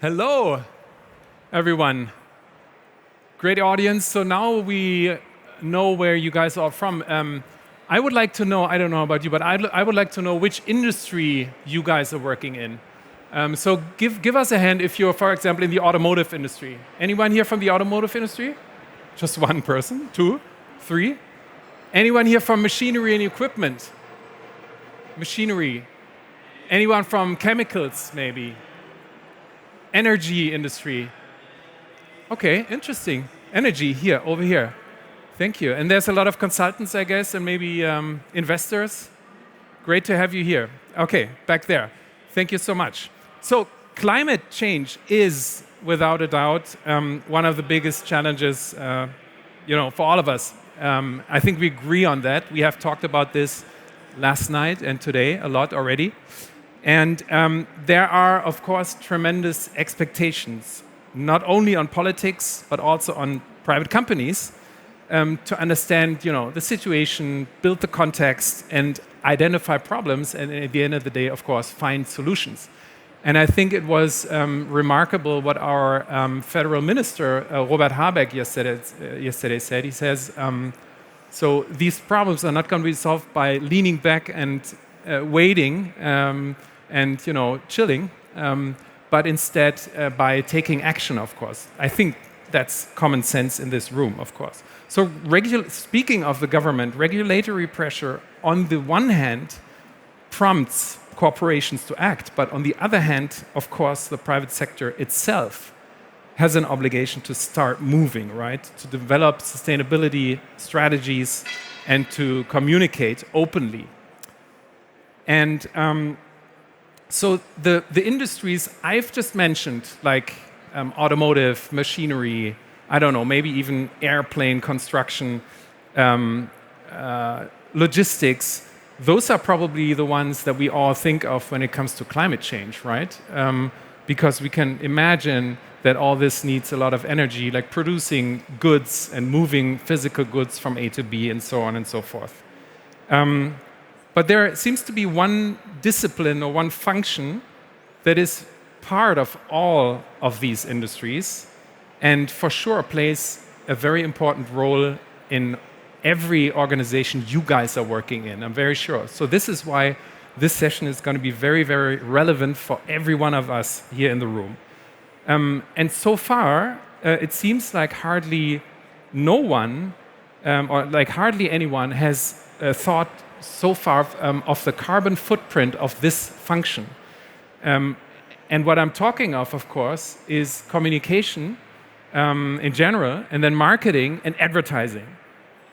Hello, everyone. Great audience. So now we know where you guys are from. I would like to know, I don't know about you, but I would like to know which industry you guys are working in. So give us a hand if you're, for example, in the automotive industry. Anyone here from the automotive industry? Just one person? Two? Three? Anyone here from machinery and equipment? Machinery. Anyone from chemicals, maybe? Energy industry. Okay, interesting. Energy here, over here. Thank you. And there's a lot of consultants, I guess, and maybe investors. Great to have you here. Okay, back there. Thank you so much. So climate change is, without a doubt, one of the biggest challenges, for all of us. I think we agree on that. We have talked about this last night and today a lot already. And there are, of course, tremendous expectations, not only on politics, but also on private companies, to understand, the situation, build the context, and identify problems, and at the end of the day, of course, find solutions. And I think it was remarkable what our federal minister, Robert Habeck, yesterday said. He says, so these problems are not going to be solved by leaning back and waiting and chilling, but instead by taking action, of course. I think that's common sense in this room, of course. So speaking of the government, regulatory pressure on the one hand prompts corporations to act, but on the other hand, of course, the private sector itself has an obligation to start moving, right? To develop sustainability strategies and to communicate openly. And so the industries I've just mentioned, like automotive, machinery, I don't know, maybe even airplane construction, logistics, those are probably the ones that we all think of when it comes to climate change, right? Because we can imagine that all this needs a lot of energy, like producing goods and moving physical goods from A to B and so on and so forth. But there seems to be one discipline or one function that is part of all of these industries and for sure plays a very important role in every organization you guys are working in, I'm very sure. So this is why this session is going to be very, very relevant for every one of us here in the room. And so far, it seems like hardly no one, or like hardly anyone has thought so far of the carbon footprint of this function. And what I'm talking of course, is communication in general, and then marketing and advertising.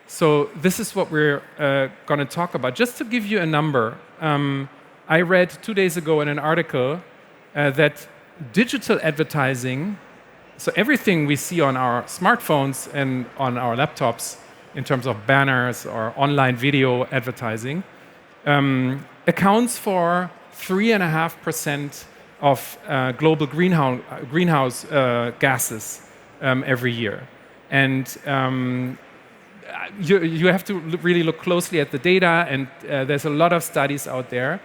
So this is what we're going to talk about. Just to give you a number, I read 2 days ago in an article that digital advertising, so everything we see on our smartphones and on our laptops, in terms of banners or online video advertising, accounts for 3.5% of global greenhouse gases every year. And you have to really look closely at the data, and there's a lot of studies out there.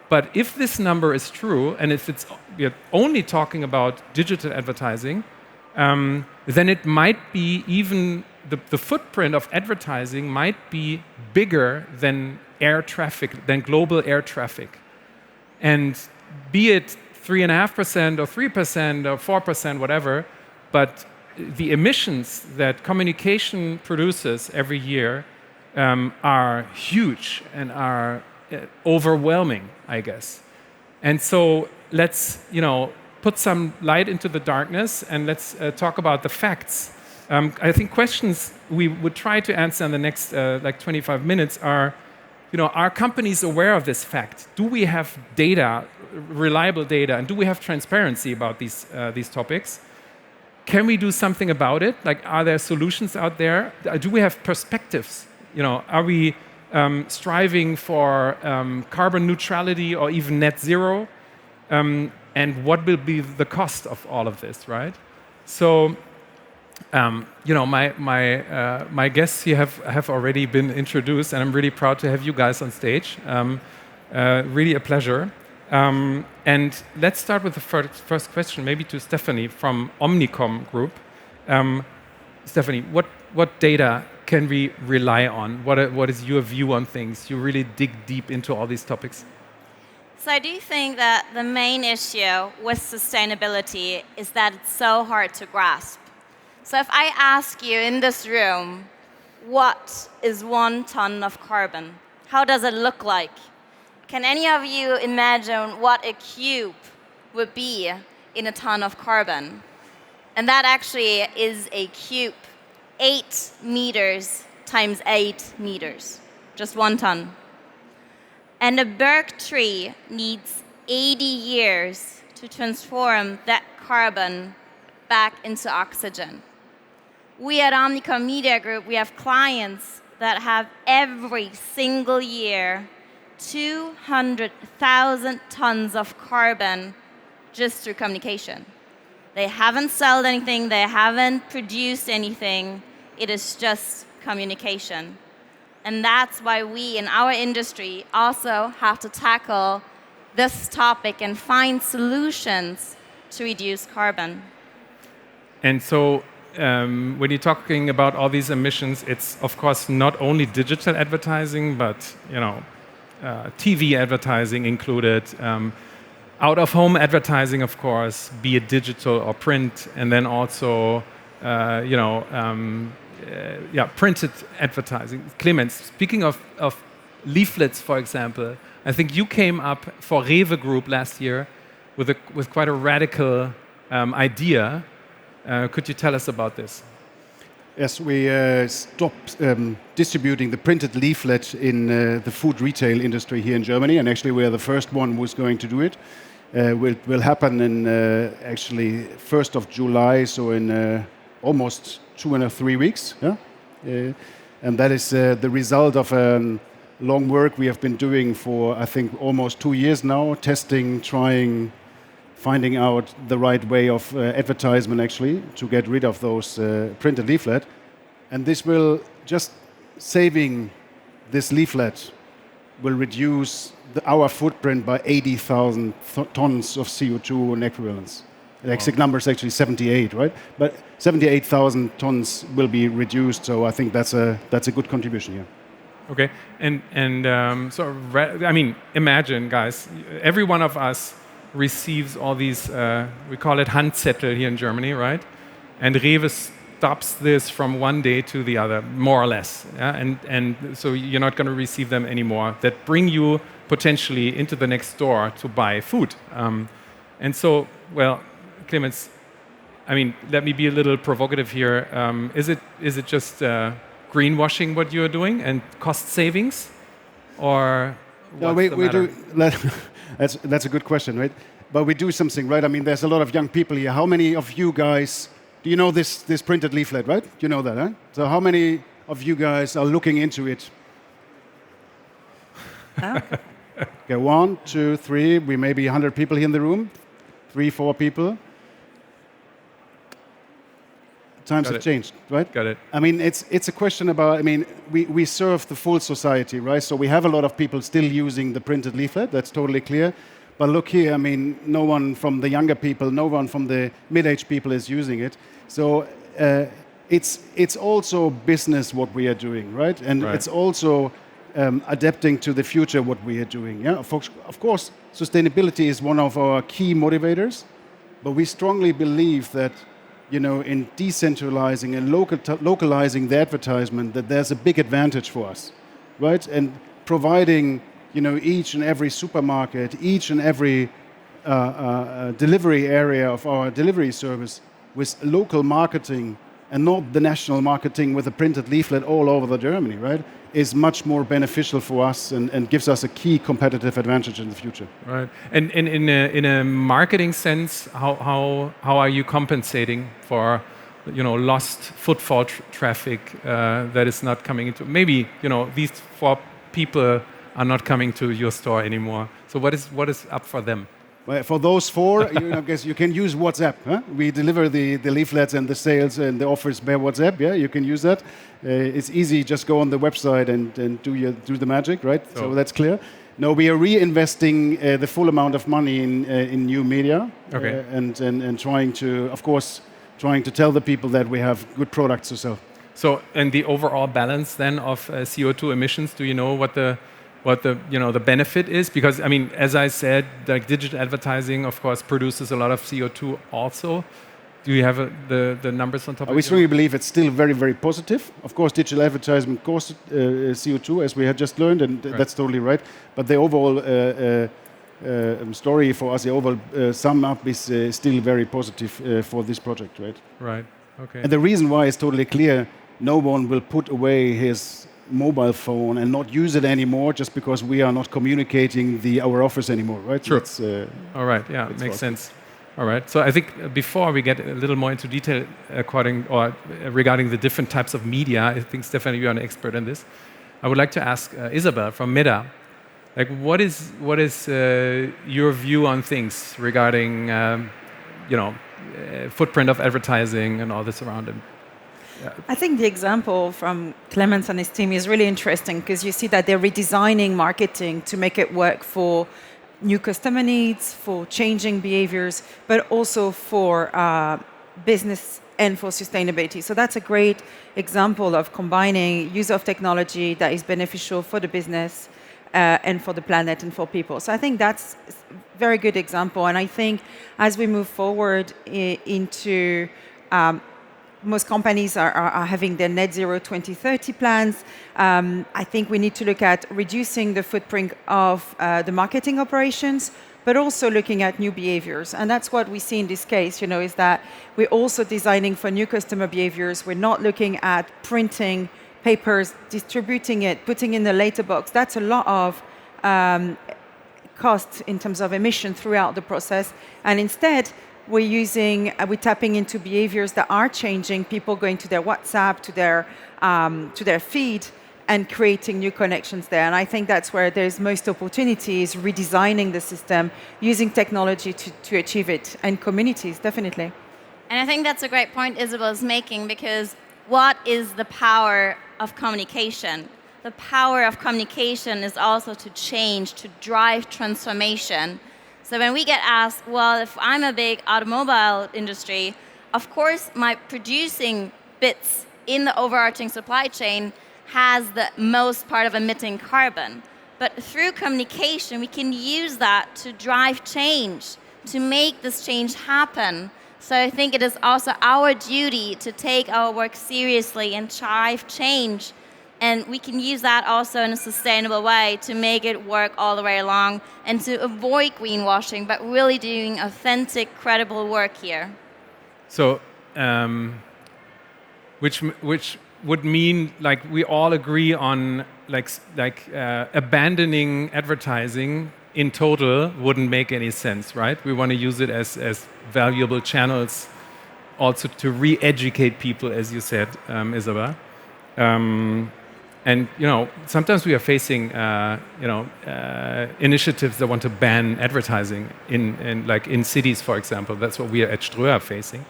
But if this number is true, and if we're only talking about digital advertising, then it might be even the footprint of advertising might be bigger than air traffic, than global air traffic. And be it 3.5% or 3% or 4%, whatever, but the emissions that communication produces every year are huge and are overwhelming, I guess. And so let's, put some light into the darkness and let's talk about the facts. I think questions we would try to answer in the next 25 minutes are, are companies aware of this fact? Do we have data, reliable data, and do we have transparency about these topics? Can we do something about it? Like, are there solutions out there? Do we have perspectives? Are we striving for carbon neutrality or even net zero? And what will be the cost of all of this, right? So, my guests here have already been introduced, and I'm really proud to have you guys on stage. Really a pleasure. And let's start with the first question, maybe to Stephanie from Omnicom Group. Stephanie, what data can we rely on? What is your view on things? You really dig deep into all these topics. So I do think that the main issue with sustainability is that it's so hard to grasp. So if I ask you in this room, what is 1 ton of carbon? How does it look like? Can any of you imagine what a cube would be in a ton of carbon? And that actually is a cube, 8 meters times 8 meters, just 1 ton. And a birch tree needs 80 years to transform that carbon back into oxygen. We at Omnicom Media Group, we have clients that have every single year 200,000 tons of carbon just through communication. They haven't sold anything, they haven't produced anything, it is just communication. And that's why we in our industry also have to tackle this topic and find solutions to reduce carbon. And so when you're talking about all these emissions, it's of course not only digital advertising, but TV advertising included, out-of-home advertising, of course, be it digital or print, and then also printed advertising. Clemens, speaking of leaflets, for example, I think you came up for REWE Group last year with quite a radical idea. Could you tell us about this? Yes, we stopped distributing the printed leaflet in the food retail industry here in Germany, and actually we are the first one who's going to do it. Will happen in actually 1st of July, so in almost 2.5-3 weeks. Yeah? And that is the result of long work we have been doing for, I think, almost 2 years now, testing, trying, finding out the right way of advertisement actually to get rid of those printed leaflet. And this will just saving this leaflet will reduce our footprint by 80,000 tons of CO2 in equivalence. The exact number is actually 78, right? But 78,000 tons will be reduced, so I think that's a good contribution here. Okay, and I mean, imagine, guys, every one of us receives all these, we call it Handzettel here in Germany, right? And REWE stops this from one day to the other, more or less. Yeah? And so you're not going to receive them anymore. That bring you potentially into the next store to buy food. And so, well, Clemens, I mean, let me be a little provocative here. Is it just greenwashing what you're doing and cost savings, or no, we do. That's a good question, right? But we do something, right? I mean, there's a lot of young people here. How many of you guys do you know this printed leaflet, right? You know that, right? So how many of you guys are looking into it? Okay, 1, 2, 3. We may be 100 people here in the room. 3, 4 people. Times have changed, right? Got it. I mean, it's a question about, I mean, we serve the full society, right? So we have a lot of people still using the printed leaflet, that's totally clear. But look here, I mean, no one from the younger people, no one from the mid-aged people is using it. So it's also business what we are doing, right? And it's also adapting to the future what we are doing. Yeah, of course, sustainability is one of our key motivators, but we strongly believe that, you know, in decentralizing and localizing the advertisement, that there's a big advantage for us, right? And providing, you know, each and every supermarket, each and every delivery area of our delivery service with local marketing and not the national marketing with a printed leaflet all over Germany, right, is much more beneficial for us and gives us a key competitive advantage in the future. Right. And in a marketing sense, how are you compensating for, you know, lost footfall traffic that is not coming into? Maybe, you know, these 4 people are not coming to your store anymore. So what is up for them? Well, for those 4, I guess you can use WhatsApp. Huh? We deliver the leaflets and the sales and the offers by WhatsApp. Yeah, you can use that. It's easy. Just go on the website and do the magic, right? So that's clear. No, we are reinvesting the full amount of money in new media, Okay. and trying to, of course, trying to tell the people that we have good products to sell. So, and the overall balance then of CO2 emissions, do you know what the the benefit is? Because I mean, as I said, like digital advertising, of course, produces a lot of CO2 also. Do you have the numbers on top of We it? strongly believe it's still very, very positive. Of course, digital advertisement causes CO2, as we had just learned, and that's totally right. But the overall story for us, the overall sum up is still very positive for this project, right? Right. Okay. And the reason why is totally clear. No one will put away his mobile phone and not use it anymore just because we are not communicating our offers anymore, right? True. That's, All right. Yeah, makes sense. All right. So I think before we get a little more into detail regarding the different types of media, I think Stephanie, you are an expert in this. I would like to ask Isabelle from Meta, like what is your view on things regarding footprint of advertising and all this around it? I think the example from Clemens and his team is really interesting because you see that they're redesigning marketing to make it work for new customer needs, for changing behaviors, but also for business and for sustainability. So that's a great example of combining use of technology that is beneficial for the business and for the planet and for people. So I think that's a very good example. And I think as we move forward into most companies are having their net zero 2030 plans. I think we need to look at reducing the footprint of the marketing operations, but also looking at new behaviors. And that's what we see in this case, is that we're also designing for new customer behaviors. We're not looking at printing papers, distributing it, putting in the letterbox. That's a lot of cost in terms of emission throughout the process. And instead, we're tapping into behaviors that are changing, people going to their WhatsApp, to their feed, and creating new connections there. And I think that's where there's most opportunities, redesigning the system, using technology to achieve it, and communities, definitely. And I think that's a great point Isabelle's making, because what is the power of communication? The power of communication is also to change, to drive transformation. So when we get asked, well, if I'm a big automobile industry, of course my producing bits in the overarching supply chain has the most part of emitting carbon. But through communication, we can use that to drive change, to make this change happen. So I think it is also our duty to take our work seriously and drive change. And we can use that also in a sustainable way to make it work all the way along and to avoid greenwashing, but really doing authentic, credible work here. So, which would mean like we all agree on abandoning advertising in total wouldn't make any sense, right? We want to use it as valuable channels, also to re-educate people, as you said, Isabelle. And sometimes we are facing initiatives that want to ban advertising in cities, for example. That's what we are at Ströer facing.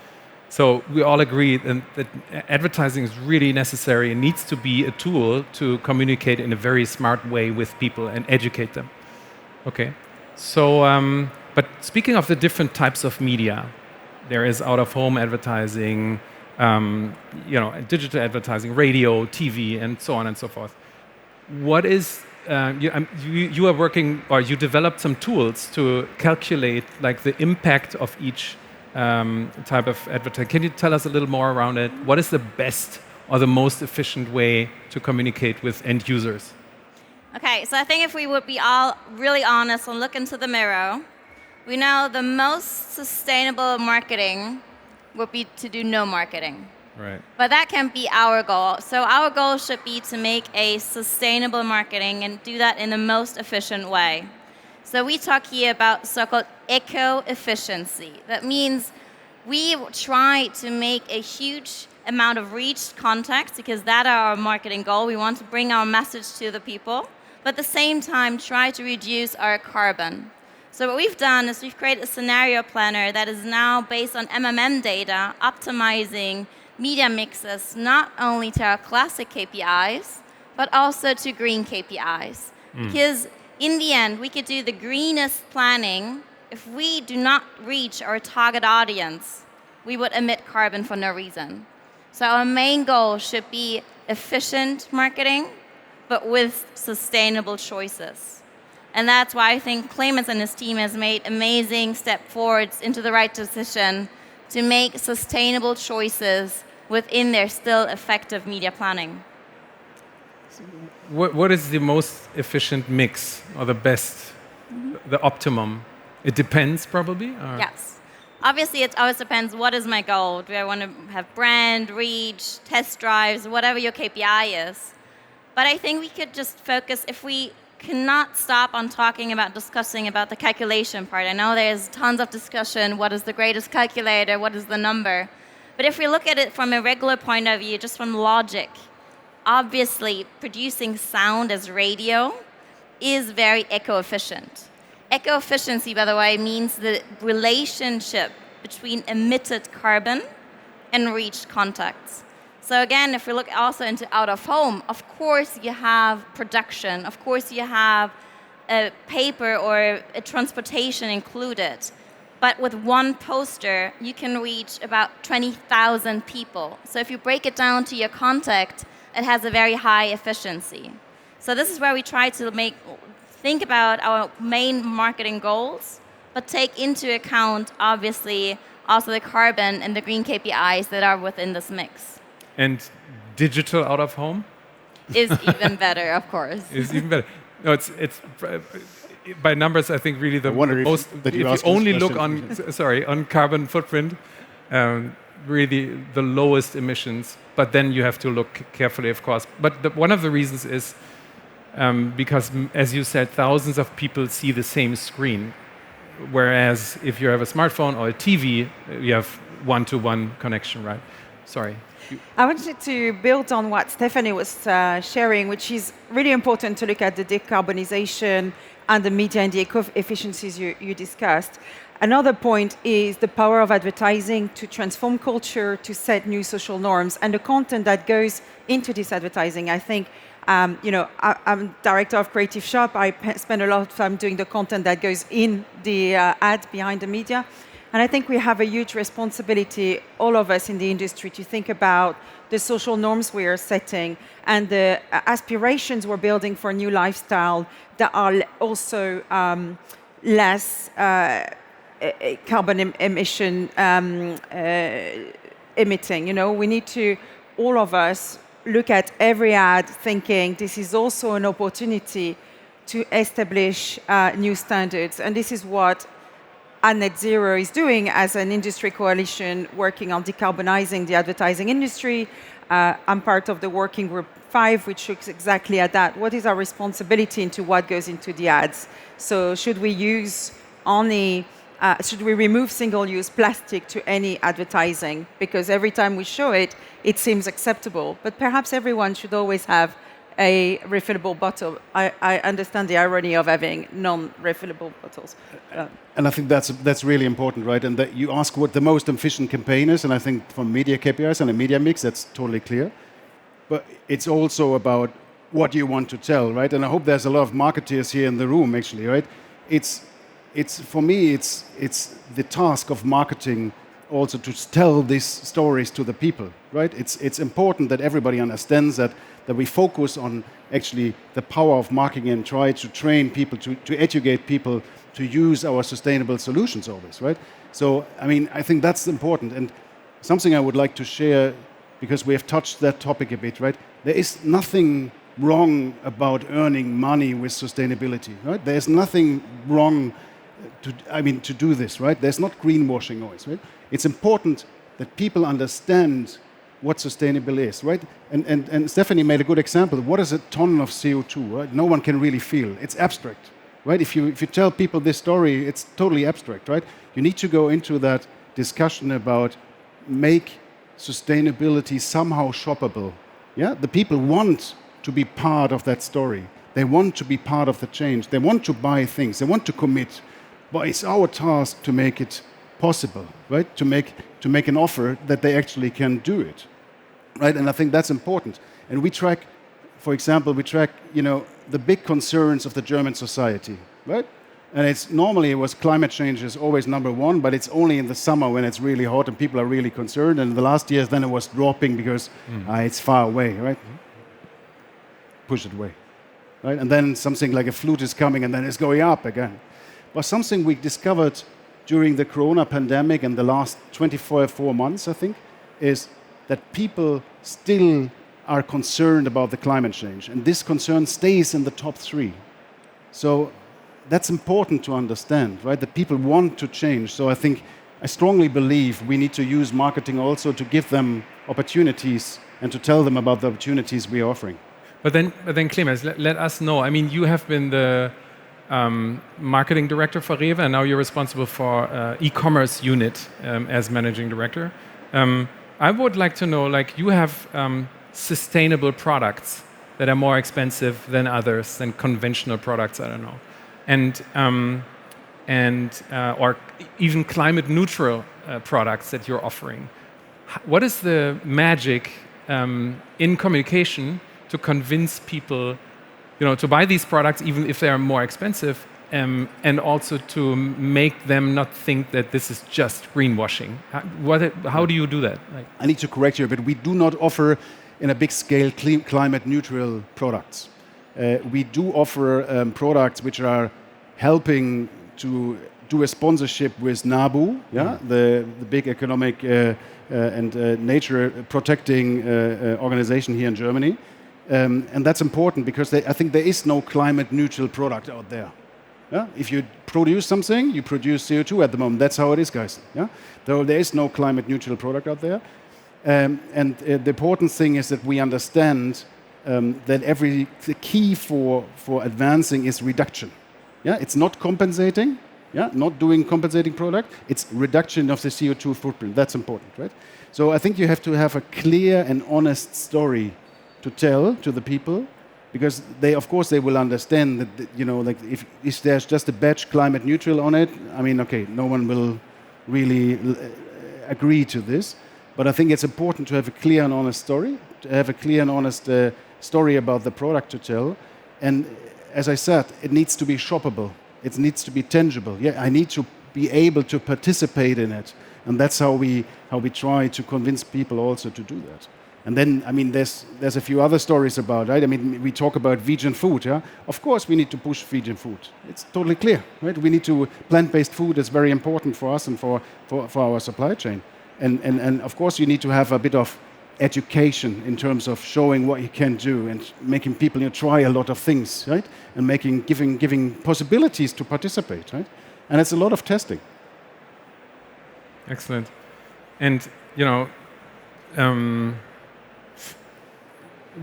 So we all agree that advertising is really necessary and needs to be a tool to communicate in a very smart way with people and educate them. Okay. So, but speaking of the different types of media, there is out-of-home advertising, digital advertising, radio, TV, and so on and so forth. What is you are working, or you developed some tools to calculate like the impact of each type of advertising. Can you tell us a little more around it? What is the best or the most efficient way to communicate with end users? Okay, so I think if we would be all really honest and look into the mirror, we know the most sustainable marketing would be to do no marketing. Right. But that can be our goal. So our goal should be to make a sustainable marketing and do that in the most efficient way. So we talk here about so-called eco-efficiency. That means we try to make a huge amount of reached contacts, because that's our marketing goal. We want to bring our message to the people, but at the same time try to reduce our carbon. So what we've done is we've created a scenario planner that is now based on MMM data, optimizing media mixes not only to our classic KPIs, but also to green KPIs. Because in the end, we could do the greenest planning. If we do not reach our target audience, we would emit carbon for no reason. So our main goal should be efficient marketing, but with sustainable choices. And that's why I think Clemens and his team has made amazing step forwards into the right decision to make sustainable choices within their still effective media planning. What is the most efficient mix, or the best, the optimum? It depends, probably? Or? Yes. Obviously, it always depends, what is my goal? Do I want to have brand, reach, test drives, whatever your KPI is? But I think we could just focus, if we cannot stop on discussing about the calculation part. I know there's tons of discussion, what is the greatest calculator, what is the number? But if we look at it from a regular point of view, just from logic, obviously producing sound as radio is very eco-efficient. Eco-efficiency, by the way, means the relationship between emitted carbon and reached contacts. So again, if we look also into out of home, of course you have production, of course you have a paper or a transportation included. But with one poster, you can reach about 20,000 people. So if you break it down to your contact, it has a very high efficiency. So this is where we try to think about our main marketing goals, but take into account, obviously, also the carbon and the green KPIs that are within this mix. And digital out of home? Is even better, of course. Is even better. No, it's by numbers, I think really the most. If you only look on carbon footprint, really the lowest emissions. But then you have to look carefully, of course. But one of the reasons is because, as you said, thousands of people see the same screen, whereas if you have a smartphone or a TV, you have one-to-one connection, right? Sorry. I wanted to build on what Stephanie was sharing, which is really important to look at the decarbonization and the media and the eco-efficiencies you discussed. Another point is the power of advertising to transform culture, to set new social norms, and the content that goes into this advertising. I think, I'm director of Creative Shop. I spend a lot of time doing the content that goes in the ad behind the media. And I think we have a huge responsibility, all of us in the industry, to think about the social norms we are setting and the aspirations we're building for a new lifestyle that are also less carbon emission emitting. We need to, all of us, look at every ad thinking this is also an opportunity to establish new standards. And this is what Net Zero is doing as an industry coalition working on decarbonizing the advertising industry. I'm part of the working group 5, which looks exactly at that. What is our responsibility into what goes into the ads? So should we should we remove single-use plastic to any advertising? Because every time we show it, it seems acceptable. But perhaps everyone should always have a refillable bottle. I understand the irony of having non-refillable bottles. And I think that's really important, right? And that you ask what the most efficient campaign is, and I think from media KPIs and a media mix, that's totally clear. But it's also about what you want to tell, right? And I hope there's a lot of marketeers here in the room, actually, right? It's for me, it's the task of marketing also to tell these stories to the people, right? It's important that everybody understands that we focus on actually the power of marketing and try to train people, to educate people to use our sustainable solutions always, right? So, I think that's important. And something I would like to share, because we have touched that topic a bit, right? There is nothing wrong about earning money with sustainability, right? There's nothing wrong to do this, right? There's not greenwashing always, right? It's important that people understand what sustainable is, right? And Stephanie made a good example. What is a ton of CO2, right? No one can really feel. It's abstract, right? If you tell people this story, it's totally abstract, right? You need to go into that discussion about make sustainability somehow shoppable. Yeah, the people want to be part of that story. They want to be part of the change. They want to buy things. They want to commit. But it's our task to make it possible, right? To make an offer that they actually can do it, right? And I think that's important. And we track, for example, the big concerns of the German society, right? And it's normally it was climate change is always number one, but it's only in the summer when it's really hot and people are really concerned. And the last years, then it was dropping because it's far away, right? Push it away, right? And then something like a flute is coming, and then it's going up again. But something we discovered during the Corona pandemic and the last 24 months, I think, is that people still are concerned about the climate change, and this concern stays in the top three. So that's important to understand, right? That people want to change. So I strongly believe we need to use marketing also to give them opportunities and to tell them about the opportunities we are offering. But then Clemens, let us know. I mean, you have been the marketing director for REWE, and now you're responsible for e-commerce unit as managing director. I would like to know, like, you have sustainable products that are more expensive than others, than conventional products, I don't know. Or even climate neutral products that you're offering. What is the magic in communication to convince people, to buy these products even if they are more expensive, and also to make them not think that this is just greenwashing? How do you do that? I need to correct you a bit. We do not offer in a big scale climate neutral products. We do offer products which are helping to do a sponsorship with NABU, the big economic and nature protecting organization here in Germany. And that's important because I think there is no climate neutral product out there. Yeah? If you produce something, you produce CO2 at the moment. That's how it is, guys. Yeah? There is no climate neutral product out there. The important thing is that we understand that the key for advancing is reduction. Yeah? It's not compensating, not doing compensating product. It's reduction of the CO2 footprint. That's important, right? So I think you have to have a clear and honest story to tell to the people, because of course they will understand that, if there's just a badge climate neutral on it, I mean, okay, no one will really agree to this. But I think it's important to have a clear and honest story, to have a clear and honest story about the product to tell. And as I said, it needs to be shoppable. It needs to be tangible. Yeah, I need to be able to participate in it. And that's how we try to convince people also to do that. And then, I mean, there's a few other stories about, right? I mean, we talk about vegan food, yeah? Of course we need to push vegan food. It's totally clear, right? We need to, plant-based food is very important for us and for our supply chain. And of course you need to have a bit of education in terms of showing what you can do and making people try a lot of things, right? And giving possibilities to participate, right? And it's a lot of testing. Excellent. And,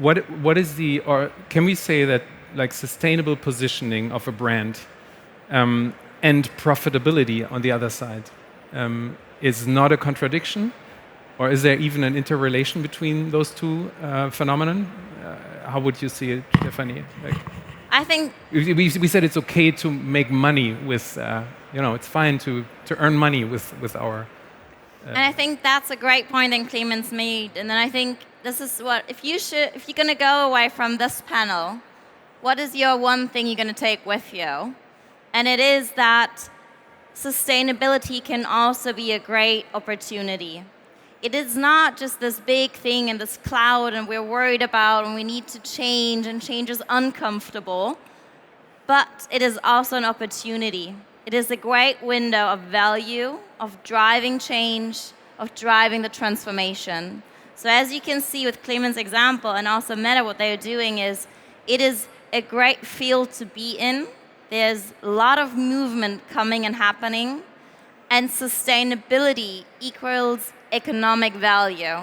what is or can we say that, like, sustainable positioning of a brand and profitability on the other side is not a contradiction? Or is there even an interrelation between those two phenomenon? How would you see it, Stephanie? I think we said it's okay to make money with, it's fine to earn money with our. And I think that's a great point that Clemens made. And then I think this is what, if you're going to go away from this panel, what is your one thing you're going to take with you? And it is that sustainability can also be a great opportunity. It is not just this big thing and this cloud and we're worried about and we need to change and change is uncomfortable, but it is also an opportunity. It is a great window of value, of driving change, of driving the transformation. So as you can see with Clemens' example and also Meta, what they're doing is, it is a great field to be in. There's a lot of movement coming and happening, and sustainability equals economic value.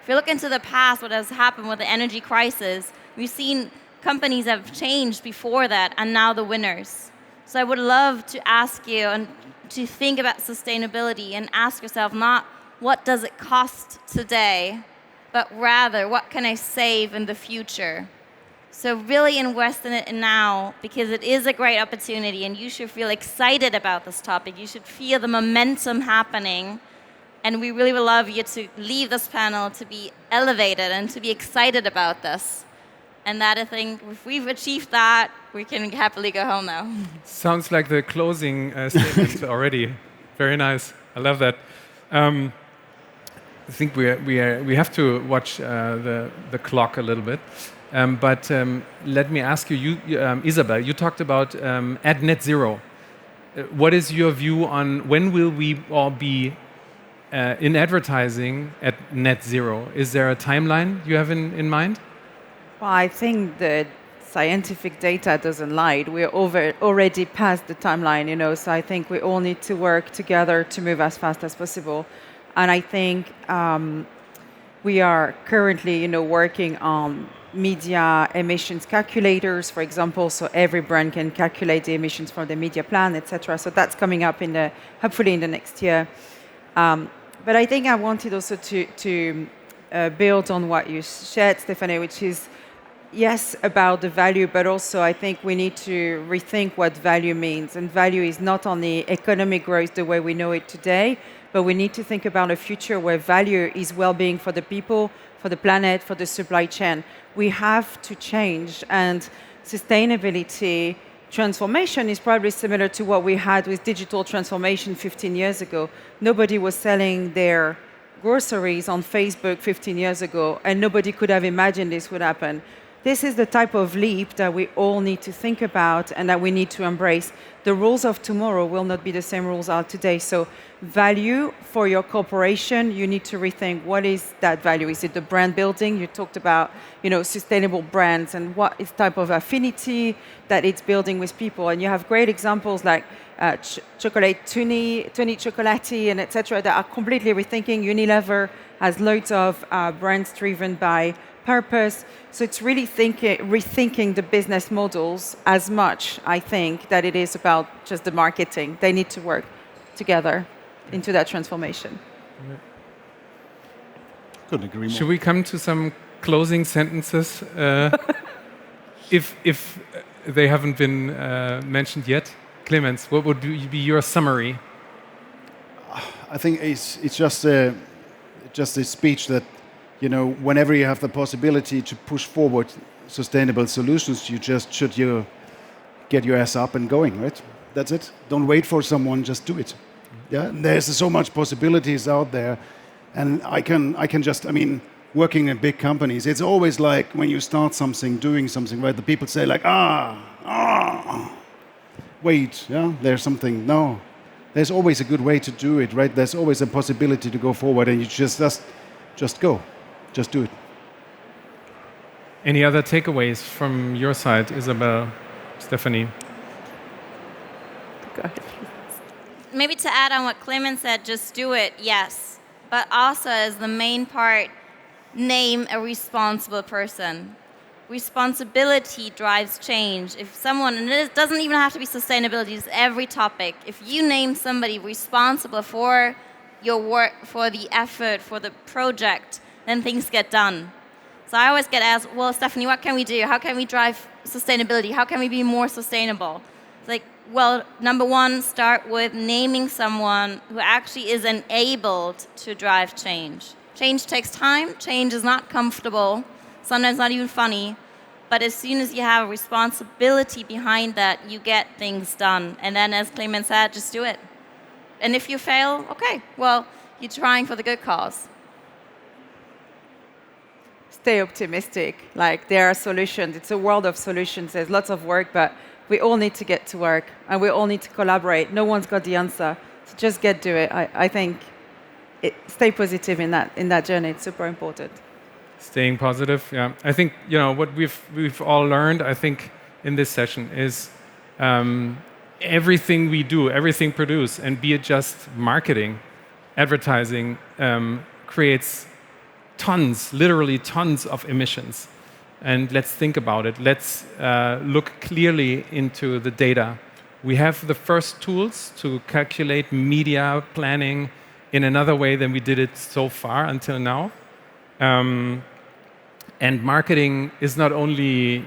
If you look into the past, what has happened with the energy crisis, we've seen companies have changed before that and now the winners. So I would love to ask you and to think about sustainability and ask yourself not what does it cost today, but rather what can I save in the future? So really invest in it now, because it is a great opportunity and you should feel excited about this topic. You should feel the momentum happening. And we really would love you to leave this panel to be elevated and to be excited about this. And that I think if we've achieved that, we can happily go home now. Sounds like the closing statement already. Very nice. I love that. I think we have to watch the clock a little bit. But let me ask you, Isabelle, you talked about at net zero. What is your view on when will we all be in advertising at net zero? Is there a timeline you have in mind? Well, I think that scientific data doesn't lie. We're already past the timeline, so I think we all need to work together to move as fast as possible. And I think we are currently, working on media emissions calculators, for example, so every brand can calculate the emissions for the media plan, etc. So that's coming up hopefully in the next year. But I think I wanted also to build on what you shared, Stephanie, which is yes, about the value, but also I think we need to rethink what value means. And value is not only economic growth the way we know it today, but we need to think about a future where value is well-being for the people, for the planet, for the supply chain. We have to change, and sustainability transformation is probably similar to what we had with digital transformation 15 years ago. Nobody was selling their groceries on Facebook 15 years ago, and nobody could have imagined this would happen. This is the type of leap that we all need to think about and that we need to embrace. The rules of tomorrow will not be the same rules are today. So value for your corporation, you need to rethink what is that value. Is it the brand building? You talked about, sustainable brands and what is type of affinity that it's building with people. And you have great examples like chocolate, Tuni Chocolati, and etc. that are completely rethinking. Unilever has loads of brands driven by purpose. So it's really rethinking the business models as much, I think, that it is about just the marketing. They need to work together into that transformation. Couldn't agree more. Should we come to some closing sentences? If they haven't been mentioned yet. Clemens, what would be your summary? I think it's just a speech that, whenever you have the possibility to push forward sustainable solutions, you just should get your ass up and going, right? That's it. Don't wait for someone, just do it. Yeah, there's so much possibilities out there, and I can just, working in big companies, it's always like when you start something, doing something, right? The people say like, wait, yeah, there's something. No, there's always a good way to do it, right? There's always a possibility to go forward, and you just go. Just do it. Any other takeaways from your side, Isabelle, Stephanie? Go ahead. Maybe to add on what Clemens said, just do it, yes. But also as the main part, name a responsible person. Responsibility drives change. If someone, and it doesn't even have to be sustainability, it's every topic. If you name somebody responsible for your work, for the effort, for the project, then things get done. So I always get asked, well, Stephanie, what can we do? How can we drive sustainability? How can we be more sustainable? It's like, well, number one, start with naming someone who actually is enabled to drive change. Change takes time. Change is not comfortable, sometimes not even funny. But as soon as you have a responsibility behind that, you get things done. And then, as Clemens said, just do it. And if you fail, okay, well, you're trying for the good cause. Stay optimistic. Like, there are solutions. It's a world of solutions. There's lots of work, but we all need to get to work, and we all need to collaborate. No one's got the answer. So just get to it. I think stay positive in that journey. It's super important. Staying positive, yeah. I think what we've all learned, I think, in this session is everything we do, everything produce, and be it just marketing, advertising, creates literally tons of emissions. And let's think about it. Let's look clearly into the data. We have the first tools to calculate media planning in another way than we did it so far until now. And marketing is not only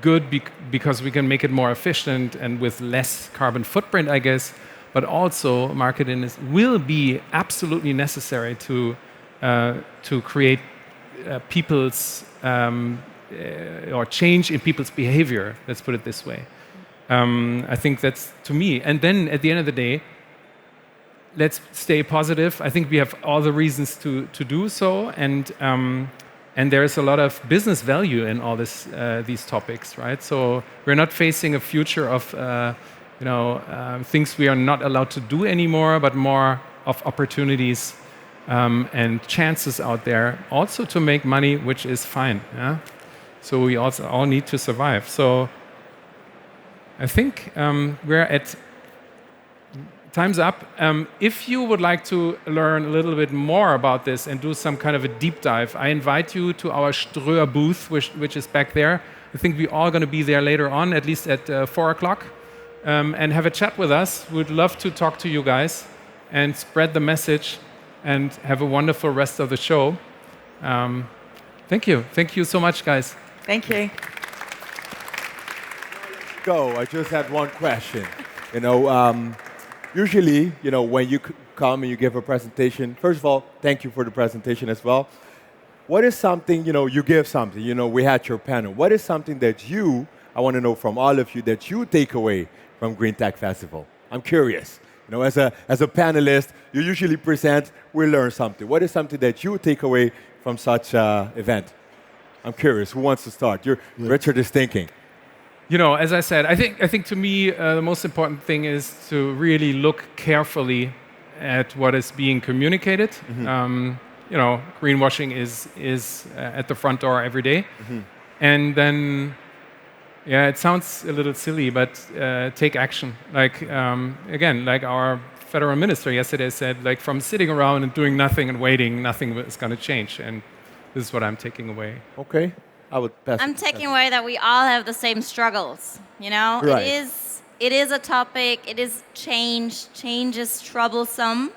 good because we can make it more efficient and with less carbon footprint, I guess, but also marketing will be absolutely necessary to create people's or change in people's behavior. Let's put it this way. I think that's to me. And then at the end of the day, let's stay positive. I think we have all the reasons to do so, and there is a lot of business value in all these topics, right? So we're not facing a future of things we are not allowed to do anymore, but more of opportunities and chances out there, also to make money, which is fine. Yeah? So we also all need to survive. So I think we're at time's up. If you would like to learn a little bit more about this and do some kind of a deep dive, I invite you to our Ströer booth, which is back there. I think we're all going to be there later on, at least at 4 o'clock, and have a chat with us. We'd love to talk to you guys and spread the message and have a wonderful rest of the show. Thank you. Thank you so much, guys. Thank you. Go. I just had one question. Usually, when you come and you give a presentation, first of all, thank you for the presentation as well. What is something, you give something, we had your panel. What is something that I want to know from all of you, that you take away from GreenTech Festival? I'm curious. As a panelist, you usually present, we learn something. What is something that you take away from such an event? I'm curious. Who wants to start? Richard is thinking. As I said, I think to me the most important thing is to really look carefully at what is being communicated. Mm-hmm. Greenwashing is at the front door every day. Mm-hmm. And then, it sounds a little silly, but take action. Again, like our federal minister yesterday said, from sitting around and doing nothing and waiting, nothing is going to change. And this is what I'm taking away. Okay. I'm taking away that we all have the same struggles. Right. It is a topic. It is change. Change is troublesome,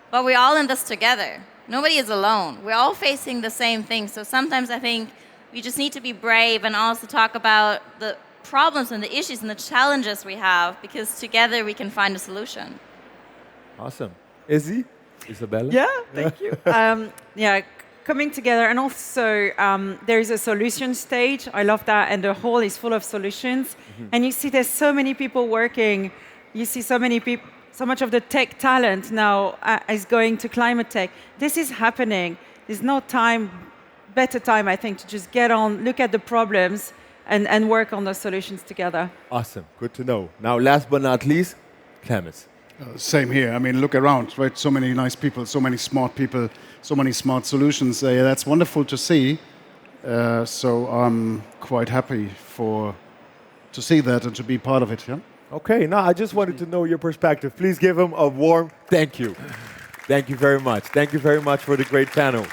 but we're all in this together. Nobody is alone. We're all facing the same thing. So sometimes I think we just need to be brave and also talk about the problems and the issues and the challenges we have, because together we can find a solution. Awesome. Isabelle? Yeah, thank you. Coming together, and also there is a solution stage. I love that, and the hall is full of solutions. Mm-hmm. And you see there's so many people working. You see so much of the tech talent now is going to climate tech. This is happening. There's no better time, I think, to just get on, look at the problems, and work on those solutions together. Awesome, good to know. Now, last but not least, Clemens. Same here. I mean, look around, right? So many nice people, so many smart people, so many smart solutions. That's wonderful to see. So I'm quite happy to see that and to be part of it. Yeah. Okay. Now I just wanted to know your perspective. Please give him a warm thank you. Thank you very much. Thank you very much for the great panel.